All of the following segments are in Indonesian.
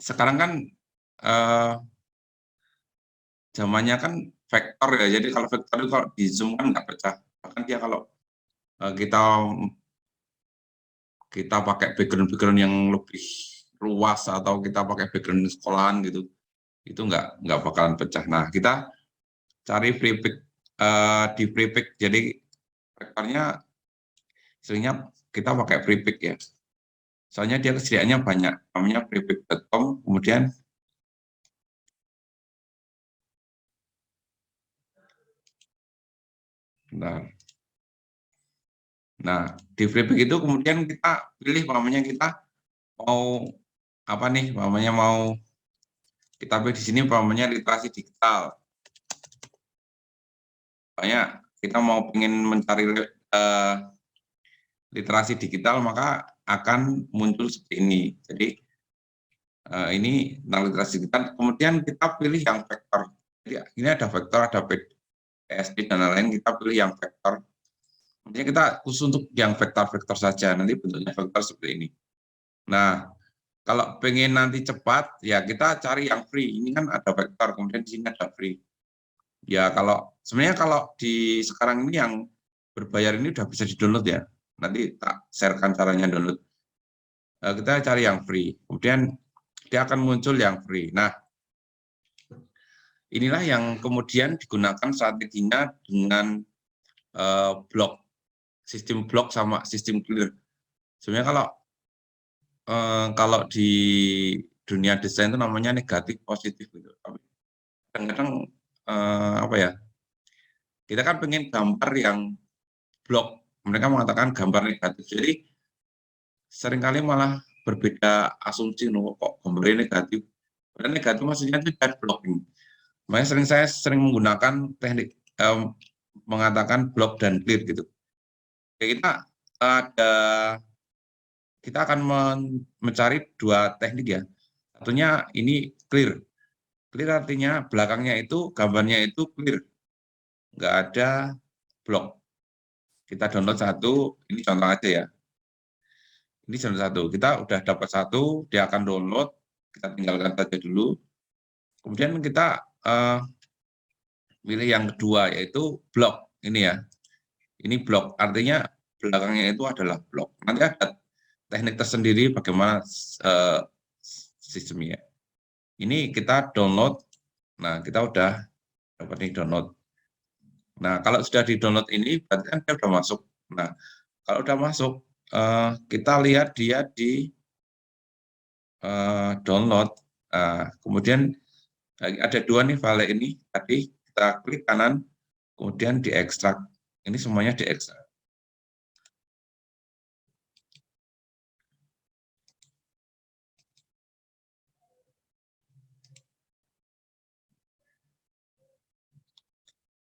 sekarang kan zamannya kan vektor ya. Jadi kalau vektor itu kalau di zoom kan nggak pecah. Bahkan dia kalau kita pakai background yang lebih luas atau kita pakai background sekolahan gitu, itu nggak bakalan pecah. Nah, kita cari free pick di free pick. Jadi vektornya seringnya kita pakai free pick ya. Soalnya dia kesediaannya banyak, namanya freepick.com, kemudian nah di freepick itu kemudian kita pilih namanya kita mau apa nih, namanya mau kita pilih di sini namanya literasi digital. Banyak kita mau ingin mencari literasi digital maka akan muncul seperti ini. Jadi ini tentang literasi digital. Kemudian kita pilih yang vektor. Jadi ini ada vektor, ada PSD dan lain-lain. Kita pilih yang vektor. Kemudian kita khusus untuk yang vektor-vektor saja. Nanti bentuknya vektor seperti ini. Nah, kalau pengen nanti cepat, ya kita cari yang free. Ini kan ada vektor, kemudian di sini ada free. Ya sebenarnya kalau di sekarang ini yang berbayar ini udah bisa di-download ya. Nanti tak sharekan caranya download. Kita cari yang free. Kemudian dia akan muncul yang free. Nah, inilah yang kemudian digunakan strateginya dengan blok, sistem blok sama sistem clear. Sebenarnya kalau di dunia desain itu namanya negatif positif gitu. Kadang-kadang apa ya? Kita kan pengen gambar yang blok. Mereka mengatakan gambar negatif. Jadi seringkali malah berbeda asumsi kok gambarnya negatif. Padahal negatif maksudnya itu bad blocking. Makanya saya sering menggunakan teknik mengatakan block dan clear gitu. Kita akan mencari dua teknik ya. Satunya ini clear. Clear artinya belakangnya itu gambarnya itu clear, nggak ada blok. Kita download satu, ini contoh aja ya. Ini contoh satu, kita udah dapat satu, dia akan download, kita tinggalkan saja dulu. Kemudian kita pilih yang kedua yaitu blok ini ya. Ini blok artinya belakangnya itu adalah blok. Nanti ada teknik tersendiri bagaimana sistemnya. Ini kita download. Nah, kita udah dapat nih download. Nah, kalau sudah di-download ini, berarti kan dia sudah masuk. Nah, kalau sudah masuk, kita lihat dia di download. Kemudian ada dua nih file ini. Tadi kita klik kanan, kemudian diekstrak. Ini semuanya diekstrak.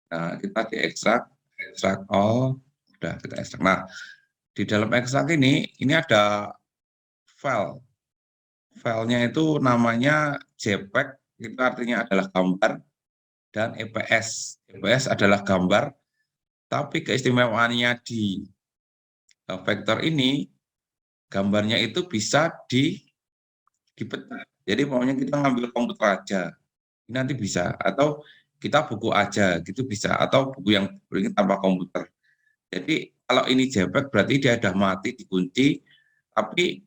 Nah, kita diekstrak, ekstrak all, udah kita ekstrak. Nah, di dalam ekstrak ini ada file. Filenya itu namanya JPEG, itu artinya adalah gambar, dan EPS. EPS adalah gambar, tapi keistimewaannya di vektor ini, gambarnya itu bisa dipecah. Jadi maunya kita ngambil komputer aja, ini nanti bisa. Atau kita buku aja, gitu bisa. Atau buku yang tanpa komputer. Jadi kalau ini JPEG berarti dia sudah mati, dikunci. Tapi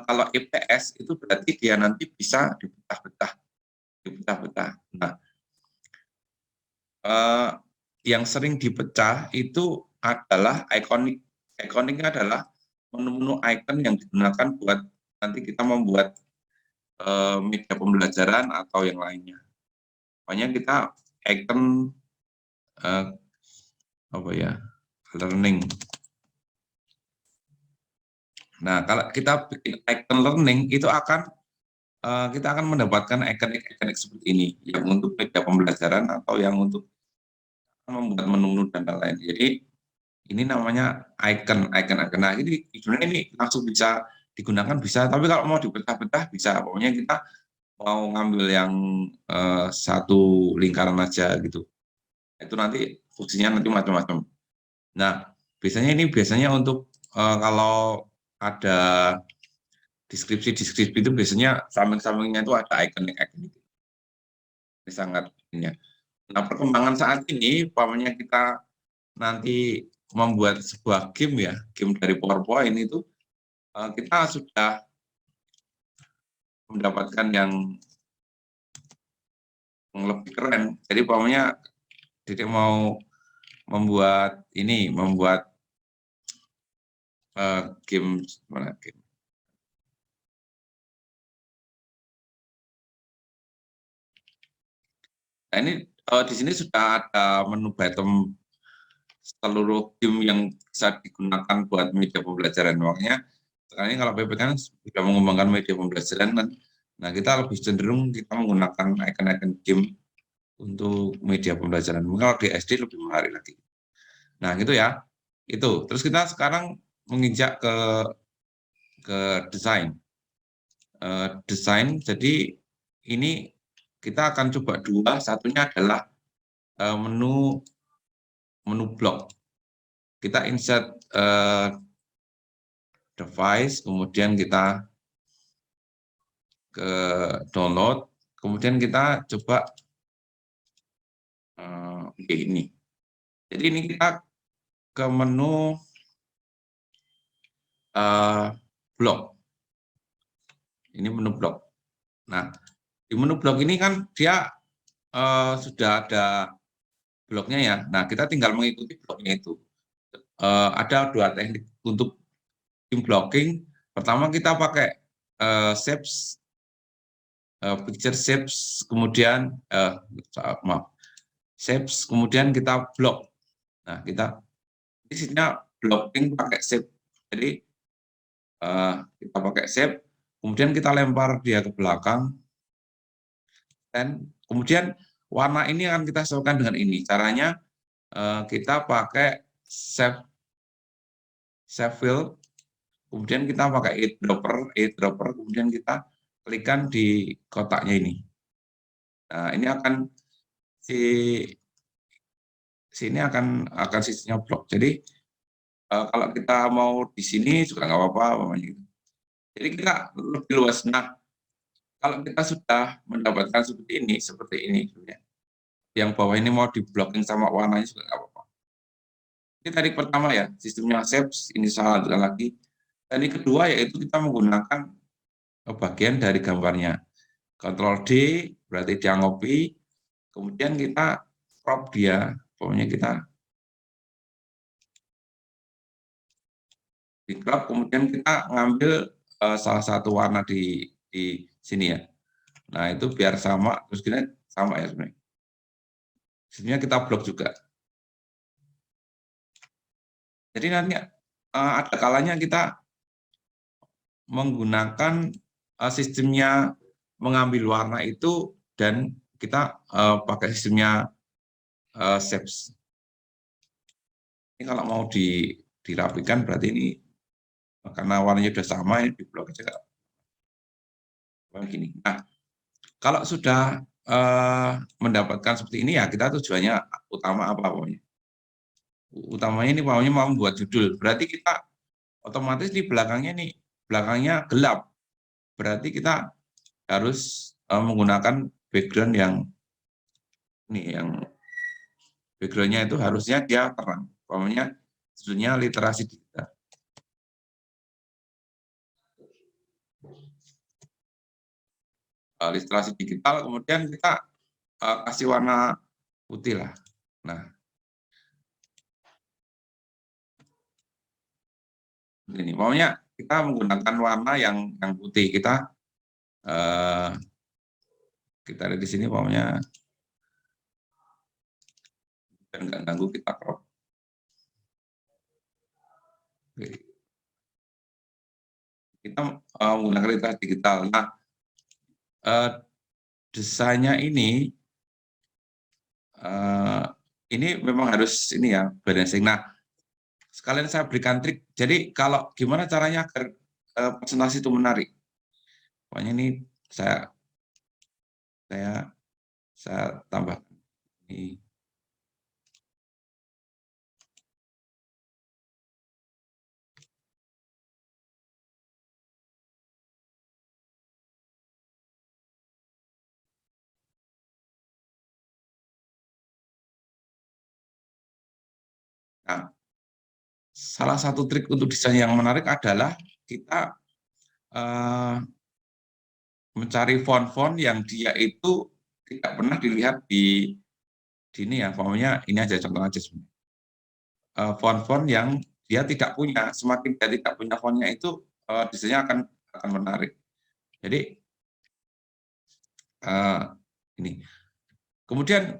kalau EPS itu berarti dia nanti bisa dipecah-pecah. Nah, yang sering dipecah itu adalah ikonik. Ikoniknya adalah menu-menu icon yang digunakan buat nanti kita membuat media pembelajaran atau yang lainnya. Makanya kita icon apa ya, learning. Nah, kalau kita bikin icon learning itu kita akan mendapatkan ikonik-ikonik seperti ini yang untuk media pembelajaran atau yang untuk membuat menu dan lain-lain. Jadi ini namanya icon. Nah, ini sebenarnya ini langsung bisa digunakan bisa, tapi kalau mau dipecah-pecah bisa. Pokoknya kita mau ngambil yang satu lingkaran aja gitu. Itu nanti fungsinya nanti macam-macam. Nah, biasanya untuk kalau ada deskripsi itu biasanya samping-sampingnya itu ada ikonik-ikonik. Ini sangat ini. Nah, perkembangan saat ini, umpamanya kita nanti membuat sebuah game ya, game dari PowerPoint itu kita sudah mendapatkan yang lebih keren. Jadi umpamanya Dedek mau membuat game mana game. Nah, ini di sini sudah ada menu bottom seluruh game yang bisa digunakan buat media pembelajaran. Makanya sekarang ini kalau PPK kan sudah mengembangkan media pembelajaran kan. Nah, kita lebih cenderung kita menggunakan icon-icon game untuk media pembelajaran. Mungkin kalau di SD lebih menarik lagi. Nah, gitu ya. Itu. Terus kita sekarang menginjak ke desain. Desain, jadi ini kita akan coba dua. Satunya adalah menu blok. Kita insert device, kemudian kita ke download, kemudian kita coba ini. Jadi ini kita ke menu blok. Ini menu blok. Nah, di menu blok ini kan dia sudah ada bloknya ya. Nah, kita tinggal mengikuti bloknya itu. Ada dua teknik untuk tim blocking. Pertama kita pakai shapes, picture shapes, kemudian shapes, kemudian kita blok. Nah, kita di sini blocking pakai shape. Jadi kita pakai shape, kemudian kita lempar dia ke belakang, dan kemudian warna ini akan kita sesuaikan dengan ini. Caranya kita pakai shape fill, kemudian kita pakai eyedropper, kemudian kita klikkan di kotaknya ini. Nah, ini akan sini akan sisinya blok. Jadi kalau kita mau di sini juga nggak apa-apa. Jadi kita lebih luas. Nah, kalau kita sudah mendapatkan seperti ini yang bawah ini mau di blocking sama warnanya juga nggak apa-apa. Ini tadi pertama ya, sistemnya shapes, ini salah lagi. Dan ini kedua yaitu kita menggunakan bagian dari gambarnya. Ctrl D berarti dia ngopi, kemudian kita crop dia, pokoknya kita di crop, kemudian kita ngambil salah satu warna di sini ya. Nah, itu biar sama, terus kita sama ya sebenarnya. Sebenarnya kita blok juga. Jadi nanti ada kalanya kita menggunakan sistemnya mengambil warna itu dan kita pakai sistemnya shapes. Ini kalau mau dirapikan berarti ini karena warnanya sudah sama, ini di blok aja begini. Nah, kalau sudah mendapatkan seperti ini ya kita tujuannya utama apa pokoknya. Utamanya ini pokoknya mau membuat judul. Berarti kita otomatis di belakangnya gelap. Berarti kita harus menggunakan background yang ini yang backgroundnya itu harusnya dia terang. Pokoknya judulnya literasi digital. Literasi digital, kemudian kita kasih warna putih lah. Nah, ini pokoknya kita menggunakan warna yang putih. Kita ada di sini pokoknya dan nggak ganggu kita crop. Kita menggunakan literasi digital. Nah, desainnya ini memang harus ini ya balancing. Nah, sekalian saya berikan trik. Jadi kalau gimana caranya agar presentasi itu menarik? Pokoknya ini saya tambah ini. Nah, salah satu trik untuk desain yang menarik adalah kita mencari font-font yang dia itu tidak pernah dilihat di ini ya, pokoknya ini aja contoh aja sebenarnya. Font-font yang dia tidak punya, semakin dia tidak punya fontnya itu desainnya akan menarik. Jadi ini. Kemudian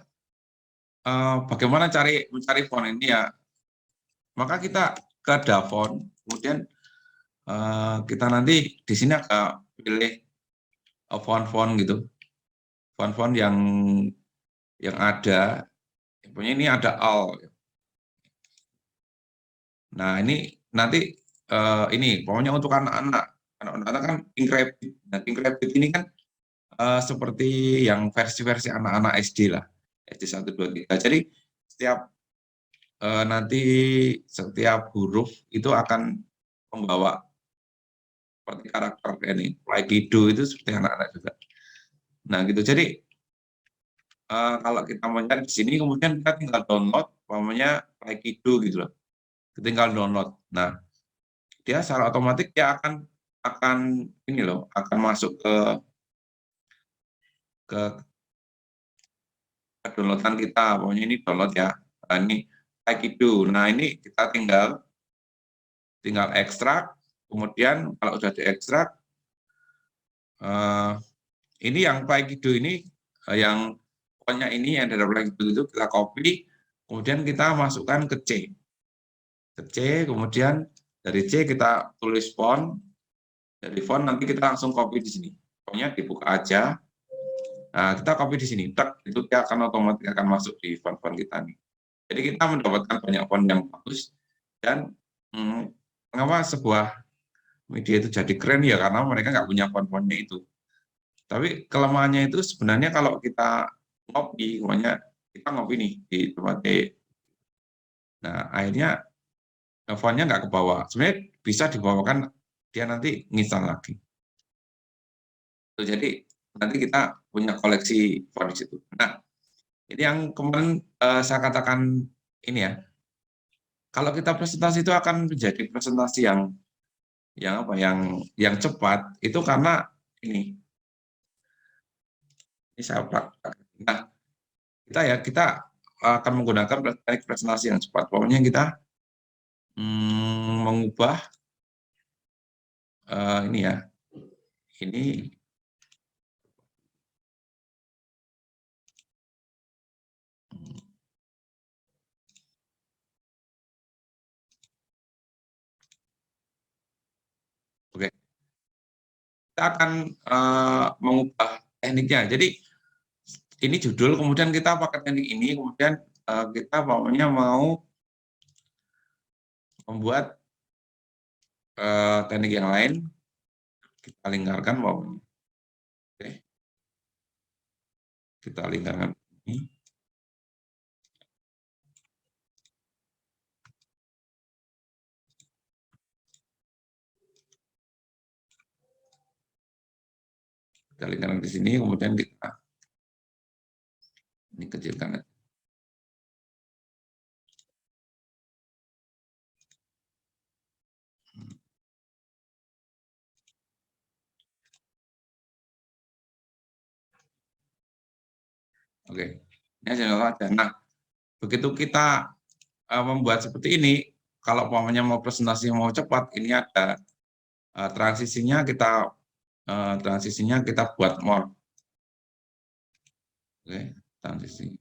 bagaimana mencari font ini ya? Maka kita ke Davon, kemudian kita nanti di sini akan pilih font-font gitu, font-font yang ada, pokoknya ini ada all. Nah ini nanti ini pokoknya untuk anak-anak kan Pink Rabbit. Nah Pink Rabbit ini kan seperti yang versi-versi anak-anak SD lah, SD 1, 2, 3. Jadi nanti setiap huruf itu akan membawa seperti karakter ini, Play-Doh itu seperti anak-anak juga. Nah gitu, jadi kalau kita mencari di sini, kemudian kita tinggal download, umpamanya Play-Doh gitu loh, tinggal download. Nah dia secara otomatis dia akan ini loh, akan masuk ke downloadan kita, pokoknya ini download ya, nah, ini Play-Doh. Nah ini kita tinggal ekstrak, kemudian kalau sudah diekstrak, ini yang Play-Doh ini, yang pokoknya ini yang dari Play-Doh itu kita copy, kemudian kita masukkan ke C, kemudian dari C kita tulis font, dari font nanti kita langsung copy di sini, pokoknya dibuka aja. Nah, kita copy di sini, itu dia akan otomatis akan masuk di font-font kita nih. Jadi kita mendapatkan banyak font yang bagus, dan mengapa sebuah media itu jadi keren ya karena mereka nggak punya font-fontnya itu. Tapi kelemahannya itu sebenarnya kalau kita ngopi, pokoknya kita ngopi nih di tempat T. Nah, akhirnya fontnya nggak ke bawah. Sebenarnya bisa dibawakan, dia nanti nginstal lagi. Jadi nanti kita punya koleksi font di situ. Nah, ini yang kemarin saya katakan ini ya. Kalau kita presentasi itu akan menjadi presentasi yang apa? Yang cepat itu karena ini saya praktek. Nah, kita akan menggunakan teknik presentasi yang cepat. Pokoknya kita mengubah ini ya. Ini oke. Kita akan mengubah tekniknya. Jadi ini judul, kemudian kita pakai teknik ini, kemudian kita pokoknya mau membuat teknik yang lain, kita lingkarkan pokoknya. Oke. Kita lingkarkan ini. Kita lingkarkan di sini, kemudian kita ini kecilkan. Oke, ini aja. Nah, begitu kita membuat seperti ini, kalau umpamanya mau presentasi mau cepat, ini ada transisinya kita buat more. Oke, transisi.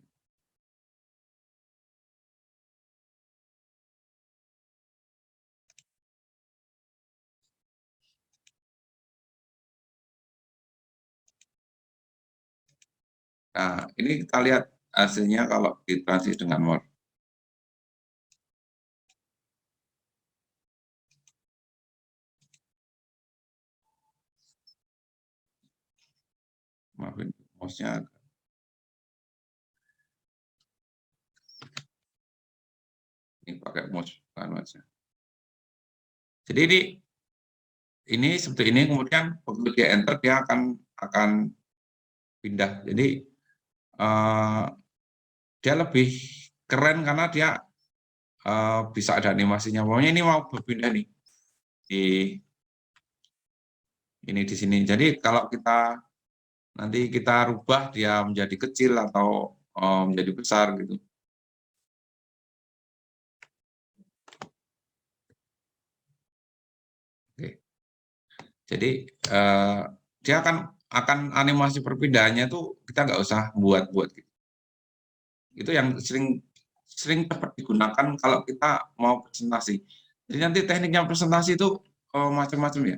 Nah, ini kita lihat hasilnya kalau ditransis dengan more. Maafin, mouse-nya ini pakai mouse kan aja. Jadi ini seperti ini, kemudian begitu dia enter dia akan pindah. Jadi dia lebih keren karena dia bisa ada animasinya. Pokoknya ini mau berpindah nih di ini di sini. Jadi kalau kita nanti kita rubah dia menjadi kecil atau menjadi besar gitu. Oke. Jadi dia akan animasi perpindahannya tuh kita nggak usah buat-buat gitu. Itu yang sering dapat digunakan kalau kita mau presentasi. Jadi nanti tekniknya presentasi itu macam-macam ya.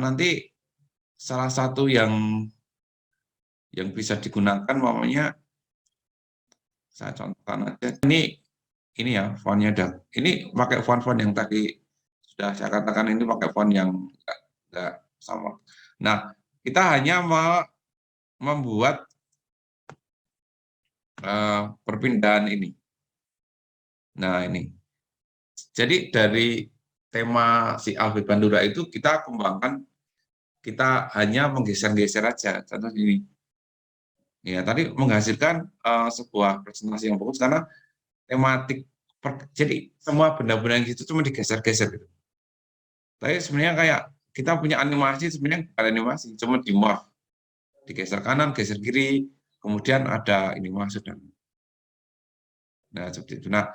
Nanti salah satu yang bisa digunakan namanya, saya contohkan aja. Ini ya fontnya ini pakai font-font yang tadi sudah saya katakan, ini pakai font yang enggak sama. Nah, kita hanya membuat perpindahan ini. Nah, ini. Jadi dari tema si Alfred Bandura itu kita kembangkan, kita hanya menggeser-geser aja. Contoh ini. Ya, tadi menghasilkan sebuah presentasi yang bagus karena tematik. Jadi semua benda-benda yang itu cuma digeser-geser gitu. Tapi sebenarnya kayak kita punya animasi, sebenarnya bukan animasi, cuma di morph, digeser kanan, geser kiri, kemudian ada ini maksudnya. Nah, seperti itu. Nah,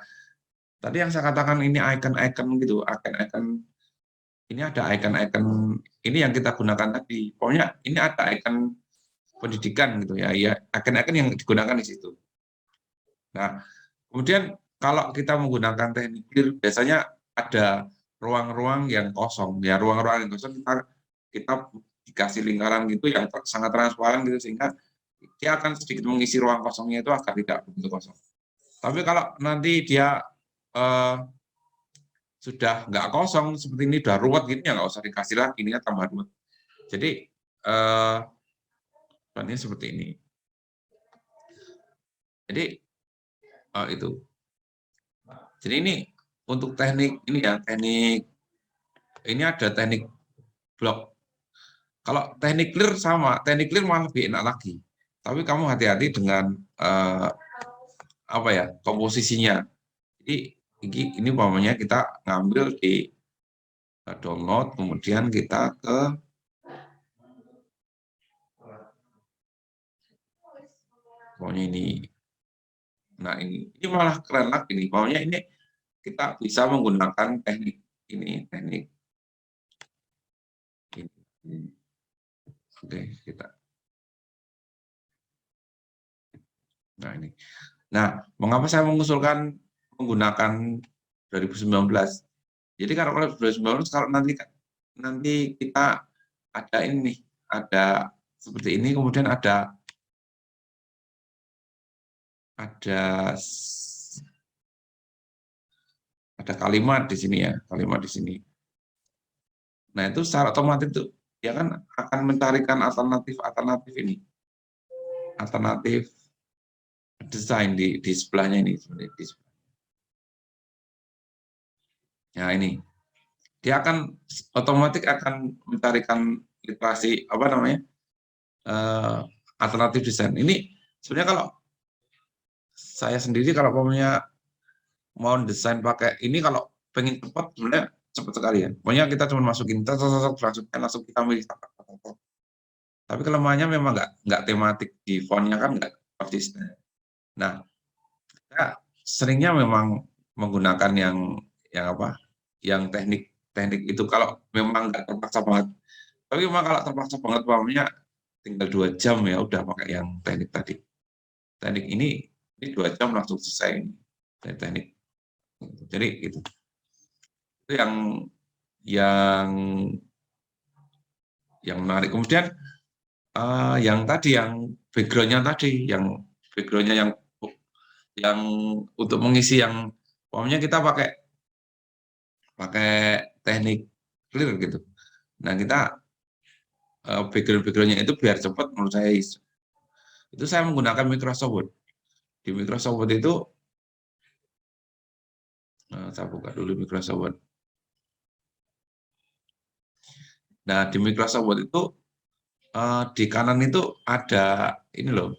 tadi yang saya katakan ini icon-icon gitu, icon-icon, ini ada icon-icon ini yang kita gunakan tadi. Pokoknya ini ada icon pendidikan gitu ya, ya icon-icon yang digunakan di situ. Nah, kemudian kalau kita menggunakan teknik clear, biasanya ada ruang-ruang yang kosong. Ya, ruang-ruang yang kosong kita dikasih lingkaran gitu yang sangat transparan gitu, sehingga dia akan sedikit mengisi ruang kosongnya itu agar tidak begitu kosong. Tapi kalau nanti dia sudah nggak kosong seperti ini, udah ruwet gini, ya nggak usah dikasih lagi, ini tambah ruwet. Jadi ini seperti ini. Jadi itu. Jadi ini untuk teknik ini ya, teknik ini ada teknik blok. Kalau teknik clear sama, teknik clear malah lebih enak lagi. Tapi kamu hati-hati dengan apa ya, komposisinya. Jadi ini umpamanya kita ngambil di download, kemudian kita ke pokoknya ini. Nah, ini malah keren lagi nih. Pokoknya ini kita bisa menggunakan teknik ini, teknik ini. Oke, kita. Nah, ini. Nah, mengapa saya mengusulkan menggunakan 2019? Jadi kalau 2019, kalau nanti kita ada ini, ada seperti ini, kemudian ada kalimat di sini ya, kalimat di sini. Nah, itu secara otomatis itu dia kan akan mencarikan alternatif ini, alternatif desain di sebelahnya ini. Nah, ini dia akan otomatis akan mencarikan literasi apa namanya, alternatif desain. Ini sebenarnya kalau saya sendiri kalau mau desain pakai ini, kalau pengen cepat sebenarnya cepat sekali ya. Pokoknya kita cuma masukin langsung kita milih. Tapi kelemahannya memang nggak tematik, di fontnya kan nggak konsisten. Nah, kita seringnya memang menggunakan yang apa? Yang teknik itu kalau memang nggak terpaksa banget. Tapi memang kalau terpaksa banget, umpamanya tinggal 2 jam ya udah pakai yang teknik tadi. Teknik ini 2 jam langsung selesai ini. Teknik. Jadi itu yang menarik. Kemudian yang tadi, yang background-nya tadi, yang background-nya yang untuk mengisi yang pokoknya kita pakai teknik clear gitu. Nah, kita background-nya itu biar cepat, menurut saya itu saya menggunakan Microsoft Word. Di Microsoft Word itu saya buka dulu Microsoft Word. Nah, di Microsoft Word itu di kanan itu ada ini loh,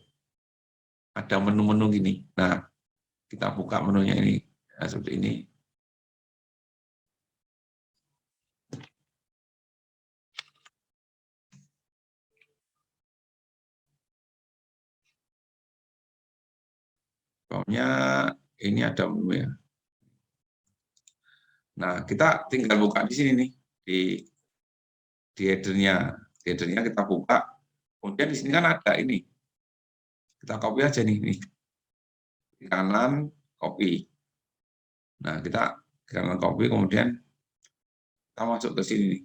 ada menu-menu gini. Nah, kita buka menunya ini. Nah, seperti ini. Pokoknya ini ada menu ya. Nah, kita tinggal buka di sini nih, di header-nya. Di header-nya kita buka. Kemudian di sini kan ada ini. Kita copy aja nih. Di kanan, copy. Nah, kita di kanan copy, kemudian kita masuk ke sini nih.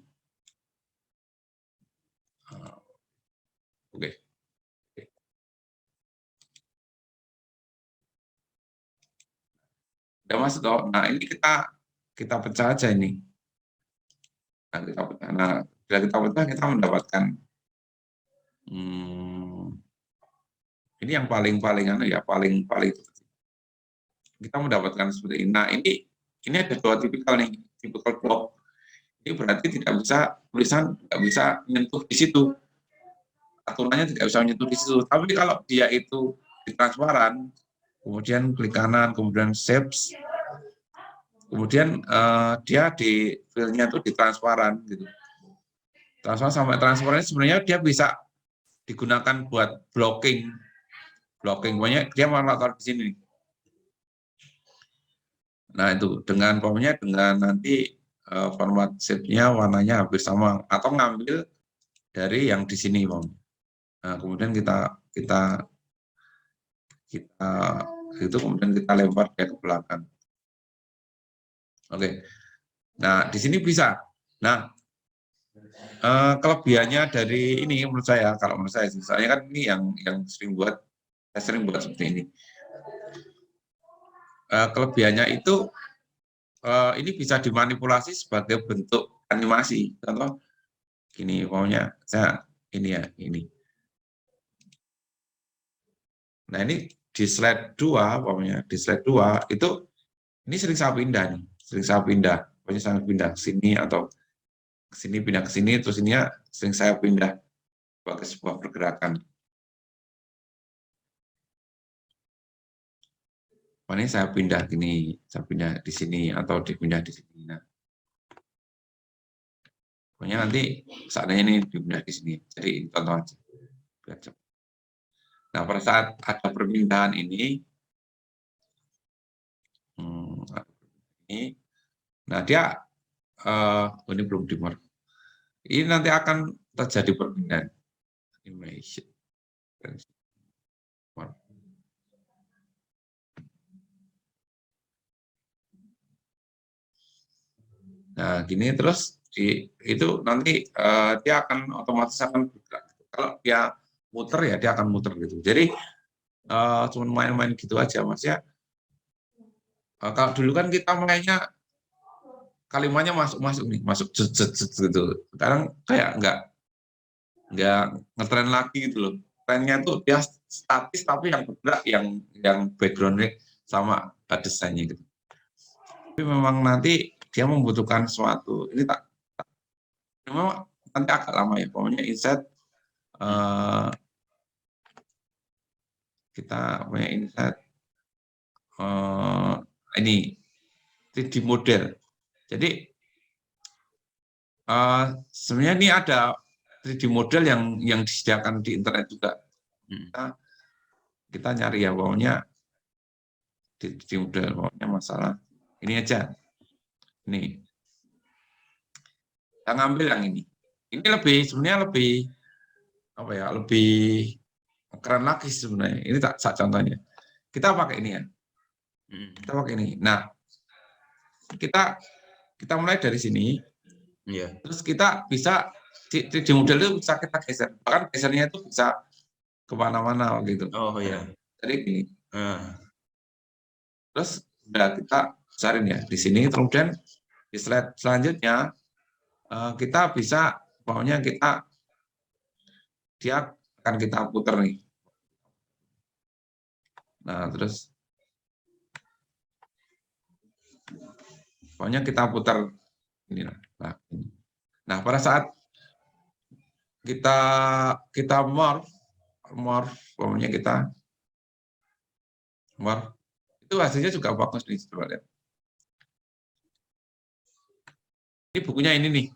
Oke. Udah masuk toh. Nah, ini kita pecah aja ini. Nah, kita pecah. Nah, bila kita pecah, kita mendapatkan ini yang paling ya, paling kita mendapatkan seperti ini. Nah, ini ada dua tipikal nih, tipikal blok. Ini berarti tidak bisa tulisan tidak bisa menyentuh di situ. Aturannya tidak bisa menyentuh di situ. Tapi kalau dia itu di transparan, kemudian klik kanan, kemudian shapes, kemudian dia di filenya itu di transparan gitu. Transparan sampai transparan sebenarnya dia bisa digunakan buat blocking. Banyak dia malah taruh di sini. Nah, itu dengan nanti format shape-nya warnanya hampir sama atau ngambil dari yang di sini, Bang. Nah, kemudian kita itu kemudian kita lempar dia ke belakang. Oke. Nah, di sini bisa. Nah, kelebihannya dari ini menurut saya, kalau menurut saya kan ini yang saya sering buat seperti ini. Kelebihannya itu ini bisa dimanipulasi sebagai bentuk animasi. Contoh gini, pokoknya saya ini ya, ini. Nah, ini di slide 2, pokoknya di slide 2 itu ini sering saya pindah nih, pokoknya saya pindah ke sini atau ke sini, pindah ke sini, terus ini ya sering saya pindah sebagai sebuah pergerakan. Ini saya pindah gini, saya pindah di sini atau dipindah di sini. Nah, pokoknya nanti seandainya ini dipindah di sini. Jadi contoh aja. Nah, pada saat ada perpindahan ini, nah dia ini belum dimor. Ini nanti akan terjadi perpindahan. Animation. Nah, gini terus itu nanti dia akan otomatis akan bergerak. Kalau dia muter ya dia akan muter gitu. Jadi cuma main-main gitu aja, Mas ya. Kalau dulu kan kita mainnya kalimatnya masuk nih, masuk gitu. Sekarang kayak nggak ngetren lagi gitu loh. Trennya tuh dia statis tapi yang bergerak yang backgroundnya sama desainnya gitu. Tapi memang nanti dia membutuhkan sesuatu. Ini memang nanti agak lama ya. Pokoknya insert kita punya insert ini 3D model. Jadi sebenarnya ini ada 3D model yang disediakan di internet juga. Kita nyari ya, pokoknya 3D model, pokoknya masalah ini aja. Ini kita ngambil yang ini. Ini sebenarnya lebih apa ya? Lebih keren lagi sebenarnya. Ini tak contohnya. Kita pakai ini ya. Kita pakai ini. Nah, kita mulai dari sini. Terus kita bisa di model itu bisa kita geser. Bahkan gesernya itu bisa kemana-mana gitu. Oh iya. Jadi gini. Terus udah kita besarin ya di sini. Kemudian di slide selanjutnya kita bisa, pokoknya dia akan kita putar nih. Nah, terus pokoknya kita putar ini. Nah, pada saat kita morph, pokoknya kita morph, itu hasilnya juga bagus nih, coba lihat. Ini bukunya ini nih.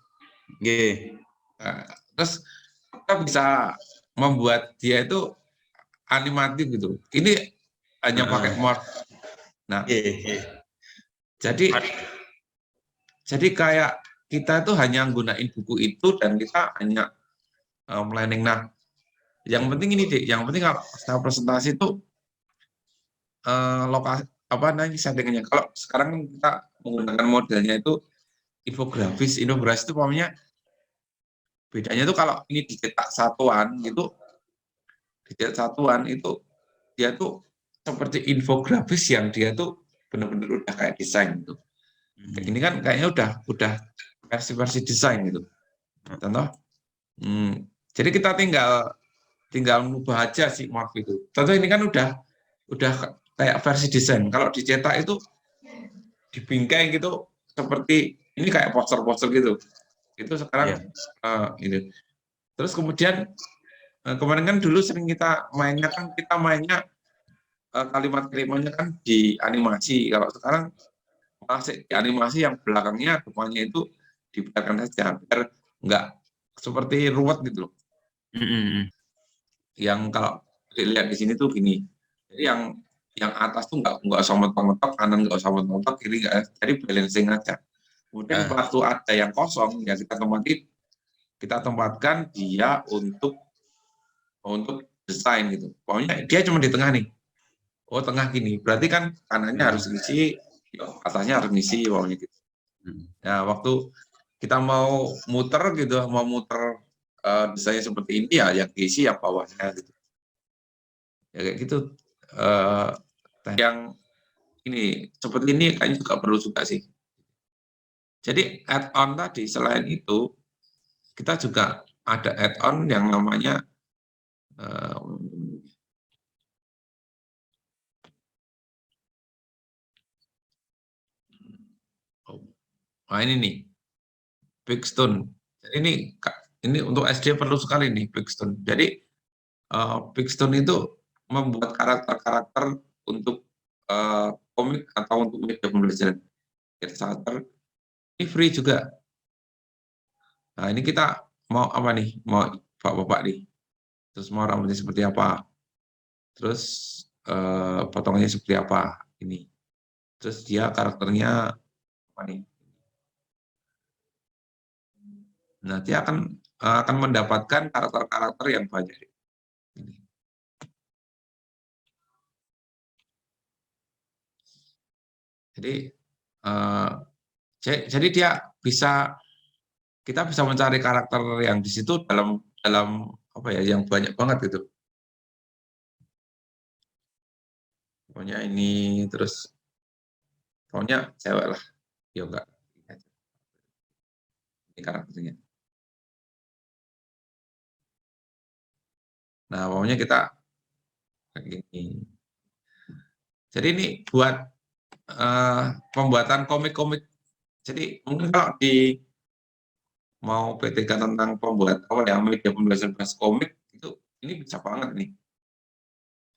Nah, terus kita bisa membuat dia itu animatif gitu. Ini hanya pakai morph. Nah, jadi kayak kita tuh hanya gunain buku itu dan kita hanya planning. Nah, yang penting ini deh, yang penting kalau setelah presentasi itu lokasi apa namanya settingannya. Kalau sekarang kita menggunakan modelnya itu infografis itu pokoknya bedanya tuh kalau ini dicetak satuan gitu, dicetak satuan itu dia tuh seperti infografis yang dia tuh benar-benar udah kayak desain gitu. Ini kan kayaknya udah versi-versi desain gitu. Contoh, jadi kita tinggal mengubah aja sih morph itu. Contoh ini kan udah kayak versi desain. Kalau dicetak itu dibingkai gitu seperti ini kayak poster-poster gitu. Itu sekarang ini. Terus kemudian kemarin kan dulu sering kita mainnya kalimat-kalimatnya kan di animasi. Kalau sekarang masih di animasi yang belakangnya depannya itu dibiarkan saja biar nggak seperti ruwet gitu loh. Yang kalau dilihat di sini tuh gini. Jadi yang atas tuh nggak usah mentok-mentok, kanan nggak usah mentok, kiri nggak, jadi balancing aja. Kemudian waktu ada yang kosong ya kita tempatkan dia untuk desain gitu. Pokoknya dia cuma di tengah nih. Oh tengah gini, berarti kan kanannya harus ngisi, atasnya harus ngisi, pokoknya gitu. Nah waktu kita mau muter gitu, desainnya seperti ini ya, yang diisi yang bawahnya gitu. Ya kayak gitu. Yang ini seperti ini kayaknya juga perlu juga sih. Jadi add-on tadi selain itu kita juga ada add-on yang namanya nah ini nih Bigstone. Jadi ini untuk SD perlu sekali nih Bigstone. Jadi Bigstone itu membuat karakter-karakter untuk komik atau untuk media pembelajaran. Kickstarter ini free juga. Nah ini kita mau apa nih? Mau bapak-bapak nih. Terus mau rambutnya seperti apa? Terus potongannya seperti apa? Ini. Terus dia karakternya apa nih? Nah dia akan mendapatkan karakter-karakter yang banyak. Ini. Jadi kita bisa mencari karakter yang di situ dalam apa ya, yang banyak banget gitu. Pokoknya ini terus pokoknya cewek lah, ya enggak. Ini karakternya. Nah pokoknya kita kayak gini. Jadi ini buat pembuatan komik-komik. Jadi mungkin kalau mau PTK tentang pembuat media pembelajaran bahasa komik itu ini bisa banget nih,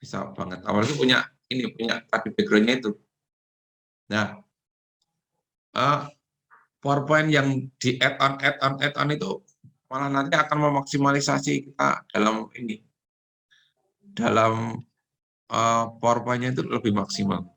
bisa banget. Apalagi punya tadi backgroundnya itu. Nah, PowerPoint yang di add-on itu malah nanti akan memaksimalisasi kita dalam PowerPoint-nya itu lebih maksimal.